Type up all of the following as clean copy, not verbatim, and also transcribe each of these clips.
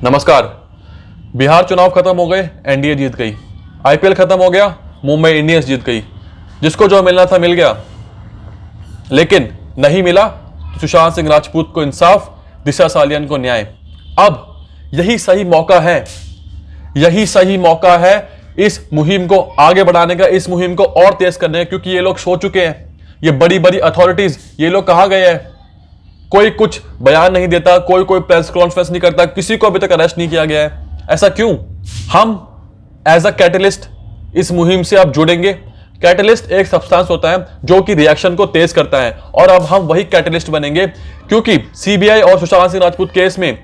नमस्कार। बिहार चुनाव खत्म हो गए, एनडीए जीत गई। आईपीएल खत्म हो गया, मुंबई इंडियंस जीत गई। जिसको जो मिलना था मिल गया, लेकिन नहीं मिला तो सुशांत सिंह राजपूत को इंसाफ, दिशा सालियन को न्याय। अब यही सही मौका है इस मुहिम को आगे बढ़ाने का, इस मुहिम को और तेज करने का, क्योंकि ये लोग सो चुके हैं। ये बड़ी बड़ी अथॉरिटीज, ये लोग कहां गए हैं? कोई कुछ बयान नहीं देता, कोई प्रेस कॉन्फ्रेंस नहीं करता, किसी को अभी तक अरेस्ट नहीं किया गया है। ऐसा क्यों? हम एज अ कैटलिस्ट इस मुहिम से अब जुड़ेंगे। कैटलिस्ट एक सब्सटेंस होता है जो कि रिएक्शन को तेज करता है, और अब हम वही कैटलिस्ट बनेंगे, क्योंकि सीबीआई और सुशांत सिंह राजपूत केस में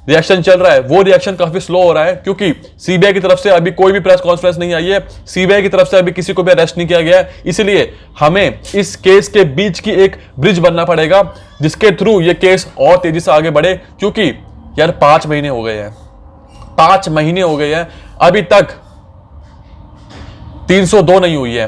रिएक्शन चल रहा है। वो रिएक्शन काफी स्लो हो रहा है, क्योंकि सीबीआई की तरफ से अभी कोई भी प्रेस कॉन्फ्रेंस नहीं आई है, सीबीआई की तरफ से अभी किसी को भी अरेस्ट नहीं किया गया है। इसलिए हमें इस केस के बीच की एक ब्रिज बनना पड़ेगा, जिसके थ्रू ये केस और तेजी से आगे बढ़े। क्योंकि यार 5 महीने हो गए हैं, 5 महीने हो गए हैं, अभी तक 302 नहीं हुई है।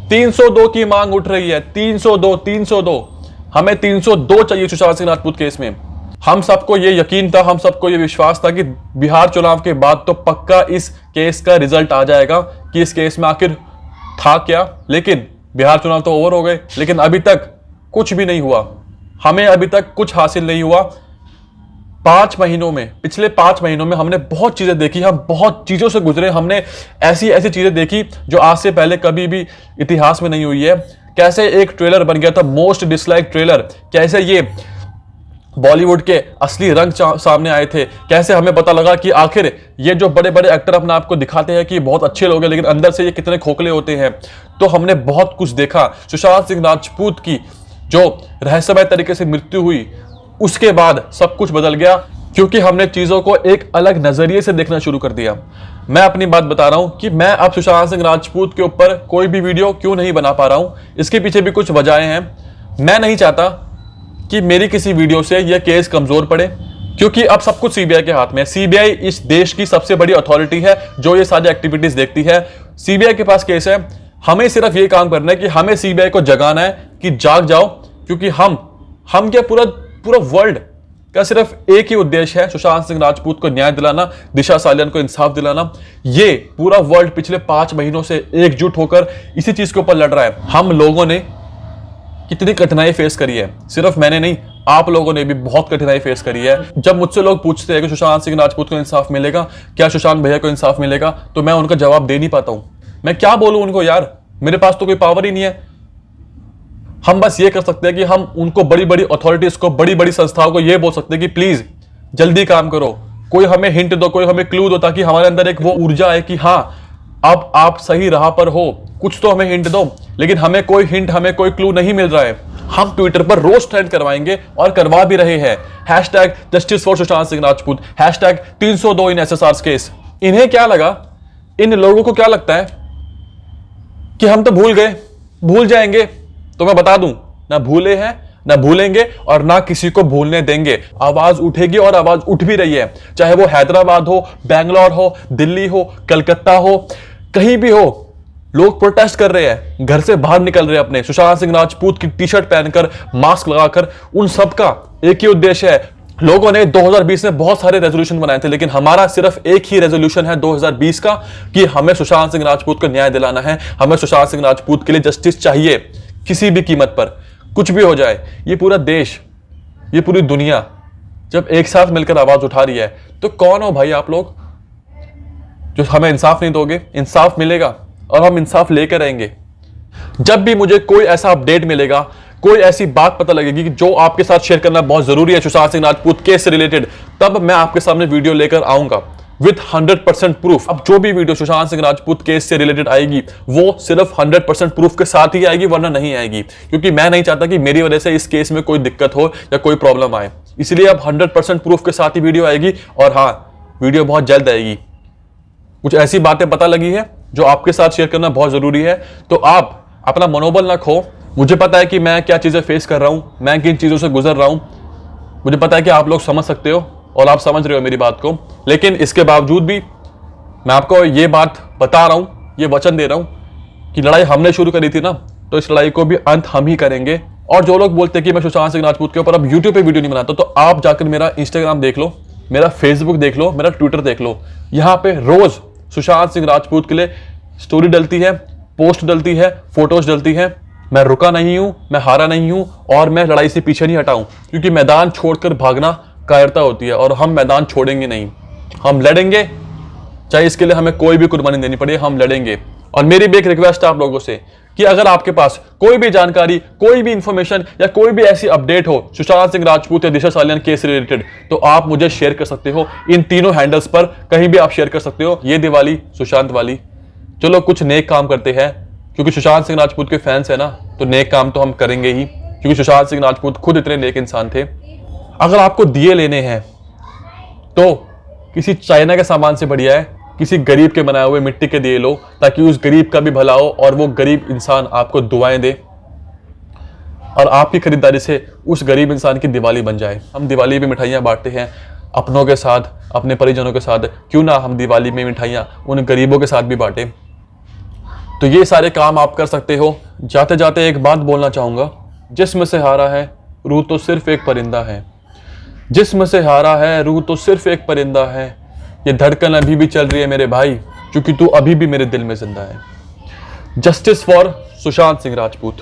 302 की मांग उठ रही है। 302 हमें 302 चाहिए सुशांत सिंह राजपूत केस में। हम सबको ये यकीन था, हम सबको ये विश्वास था कि बिहार चुनाव के बाद तो पक्का इस केस का रिजल्ट आ जाएगा कि इस केस में आखिर था क्या। लेकिन बिहार चुनाव तो ओवर हो गए, लेकिन अभी तक कुछ भी नहीं हुआ। हमें अभी तक कुछ हासिल नहीं हुआ। 5 महीनों में, पिछले 5 महीनों में हमने बहुत चीजें देखी, हम बहुत चीजों से गुजरे। हमने ऐसी ऐसी चीजें देखी जो आज से पहले कभी भी इतिहास में नहीं हुई है। कैसे एक ट्रेलर बन गया था मोस्ट डिसलाइक ट्रेलर, कैसे ये बॉलीवुड के असली रंग सामने आए थे, कैसे हमें पता लगा कि आखिर ये जो बड़े बड़े एक्टर अपने आप को दिखाते हैं कि बहुत अच्छे लोग हैं, लेकिन अंदर से ये कितने खोखले होते हैं। तो हमने बहुत कुछ देखा। सुशांत सिंह राजपूत की जो रहस्यमय तरीके से मृत्यु हुई, उसके बाद सब कुछ बदल गया, क्योंकि हमने चीजों को एक अलग नजरिए से देखना शुरू कर दिया। मैं अपनी बात बता रहा हूं कि मैं अब सुशांत सिंह राजपूत के ऊपर कोई भी वीडियो क्यों नहीं बना पा रहा हूं। इसके पीछे भी कुछ वजहें हैं। मैं नहीं चाहता कि मेरी किसी वीडियो से यह केस कमजोर पड़े, क्योंकि अब सब कुछ सीबीआई के हाथ में है। सीबीआई इस देश की सबसे बड़ी अथॉरिटी है जो ये सारी एक्टिविटीज देखती है। सीबीआई के पास केस है। हमें सिर्फ ये काम करना है कि हमें सीबीआई को जगाना है कि जाग जाओ, क्योंकि हम क्या पूरा वर्ल्ड का सिर्फ एक ही उद्देश्य है, सुशांत सिंह राजपूत को न्याय दिलाना, दिशा सालियन को इंसाफ दिलाना। ये पूरा वर्ल्ड पिछले 5 महीनों से एकजुट होकर इसी चीज के ऊपर लड़ रहा है। हम लोगों ने कितनी कठिनाई फेस करी है, सिर्फ मैंने नहीं, आप लोगों ने भी बहुत कठिनाई फेस करी है। जब मुझसे लोग पूछते हैं कि सुशांत सिंह राजपूत को इंसाफ मिलेगा, क्या सुशांत भैया को इंसाफ मिलेगा, तो मैं उनका जवाब दे नहीं पाता हूं। मैं क्या बोलूं उनको यार, मेरे पास तो कोई पावर ही नहीं है। हम बस ये कर सकते हैं कि हम उनको, बड़ी बड़ी अथॉरिटीज को, बड़ी बड़ी संस्थाओं को ये बोल सकते हैं कि प्लीज जल्दी काम करो, कोई हमें हिंट दो, कोई हमें क्लू दो, ताकि हमारे अंदर एक वो ऊर्जा आए कि हाँ अब आप सही राह पर हो, कुछ तो हमें हिंट दो। लेकिन हमें कोई हिंट, हमें कोई क्लू नहीं मिल रहा है। हम ट्विटर पर रोज ट्रेंड करवाएंगे और करवा भी रहे हैं। #Justice for Sushant Singh Rajput, #302 in SSR case. इन्हें क्या लगा, इन लोगों को क्या लगता है कि हम तो भूल गए, भूल जाएंगे। तो मैं बता दूं, ना भूले हैं, ना भूलेंगे, और ना किसी को भूलने देंगे। आवाज उठेगी और आवाज उठ भी रही है, चाहे वो हैदराबाद हो, बैंगलोर हो, दिल्ली हो, कलकत्ता हो, कहीं भी हो। लोग प्रोटेस्ट कर रहे हैं, घर से बाहर निकल रहे हैं अपने, सुशांत सिंह राजपूत की टी शर्ट पहनकर, मास्क लगाकर। उन सबका एक ही उद्देश्य है। लोगों ने 2020 में बहुत सारे रेजोल्यूशन बनाए थे, लेकिन हमारा सिर्फ एक ही रेजोल्यूशन है 2020 का, कि हमें सुशांत सिंह राजपूत को न्याय दिलाना है। हमें सुशांत सिंह राजपूत के लिए जस्टिस चाहिए, किसी भी कीमत पर, कुछ भी हो जाए। ये पूरा देश, ये पूरी दुनिया जब एक साथ मिलकर आवाज उठा रही है, तो कौन हो भाई आप लोग जो हमें इंसाफ नहीं दोगे? इंसाफ मिलेगा और हम इंसाफ लेकर रहेंगे। जब भी मुझे कोई ऐसा अपडेट मिलेगा, कोई ऐसी बात पता लगेगी कि जो आपके साथ शेयर करना बहुत जरूरी है सुशांत सिंह राजपूत केस से रिलेटेड, तब मैं आपके सामने वीडियो लेकर आऊंगा विथ 100% प्रूफ। अब जो भी वीडियो सुशांत सिंह राजपूत केस से रिलेटेड आएगी, वो सिर्फ 100% प्रूफ के साथ ही आएगी, वरना नहीं आएगी। क्योंकि मैं नहीं चाहता कि मेरी वजह से इस केस में कोई दिक्कत हो या कोई प्रॉब्लम आए। इसलिए अब 100% प्रूफ के साथ ही वीडियो आएगी। और हाँ, वीडियो बहुत जल्द आएगी। कुछ ऐसी बातें पता लगी है जो आपके साथ शेयर करना बहुत जरूरी है, तो आप अपना मनोबल ना खो। मुझे पता है कि मैं क्या चीजें फेस कर रहा हूं, मैं किन चीजों से गुजर रहा हूं। मुझे पता है कि आप लोग समझ सकते हो और आप समझ रहे हो मेरी बात को। लेकिन इसके बावजूद भी मैं आपको ये बात बता रहा हूं, ये वचन दे रहा हूं कि लड़ाई हमने शुरू करी थी ना, तो इस लड़ाई को भी अंत हम ही करेंगे। और जो लोग बोलते हैं कि मैं सुशांत सिंह राजपूत के ऊपर अब यूट्यूब पे वीडियो नहीं बनाता, तो आप जाकर मेरा इंस्टाग्राम देख लो, मेरा फेसबुक देख लो, मेरा ट्विटर देख लो, यहाँ पे रोज सुशांत सिंह राजपूत के लिए स्टोरी डलती है, पोस्ट डलती है, फोटोज डलती है। मैं रुका नहीं हूं, मैं हारा नहीं हूं और मैं लड़ाई से पीछे नहीं हटाऊं, क्योंकि मैदान छोड़कर भागना कायरता होती है और हम मैदान छोड़ेंगे नहीं। हम लड़ेंगे, चाहे इसके लिए हमें कोई भी कुर्बानी देनी पड़े, हम लड़ेंगे। और मेरी भी एक रिक्वेस्ट है आप लोगों से कि अगर आपके पास कोई भी जानकारी, कोई भी इंफॉर्मेशन या कोई भी ऐसी अपडेट हो सुशांत सिंह राजपूत या दिशा सालियान केस से रिलेटेड, तो आप मुझे शेयर कर सकते हो इन तीनों हैंडल्स पर, कहीं भी आप शेयर कर सकते हो। ये दिवाली सुशांत वाली, चलो कुछ नेक काम करते हैं, क्योंकि सुशांत सिंह राजपूत के फैंस है ना, तो नेक काम तो हम करेंगे ही, क्योंकि सुशांत सिंह राजपूत खुद इतने नेक इंसान थे। अगर आपको दिए लेने हैं तो किसी चाइना के सामान से बढ़िया है किसी गरीब के बनाए हुए मिट्टी के दिए लो, ताकि उस गरीब का भी भला हो और वो गरीब इंसान आपको दुआएं दे और आपकी खरीदारी से उस गरीब इंसान की दिवाली बन जाए। हम दिवाली में मिठाइयाँ बांटते हैं अपनों के साथ, अपने परिजनों के साथ, क्यों ना हम दिवाली में मिठाइयाँ उन गरीबों के साथ भी बांटें। तो ये सारे काम आप कर सकते हो। जाते जाते एक बात बोलना चाहूँगा, जिस्म से हारा है रूह तो सिर्फ एक परिंदा है, जिस्म से हारा है रूह तो सिर्फ एक परिंदा है, ये धड़कन अभी भी चल रही है मेरे भाई, क्योंकि तू अभी भी मेरे दिल में जिंदा है। Justice for Sushant Singh Rajput.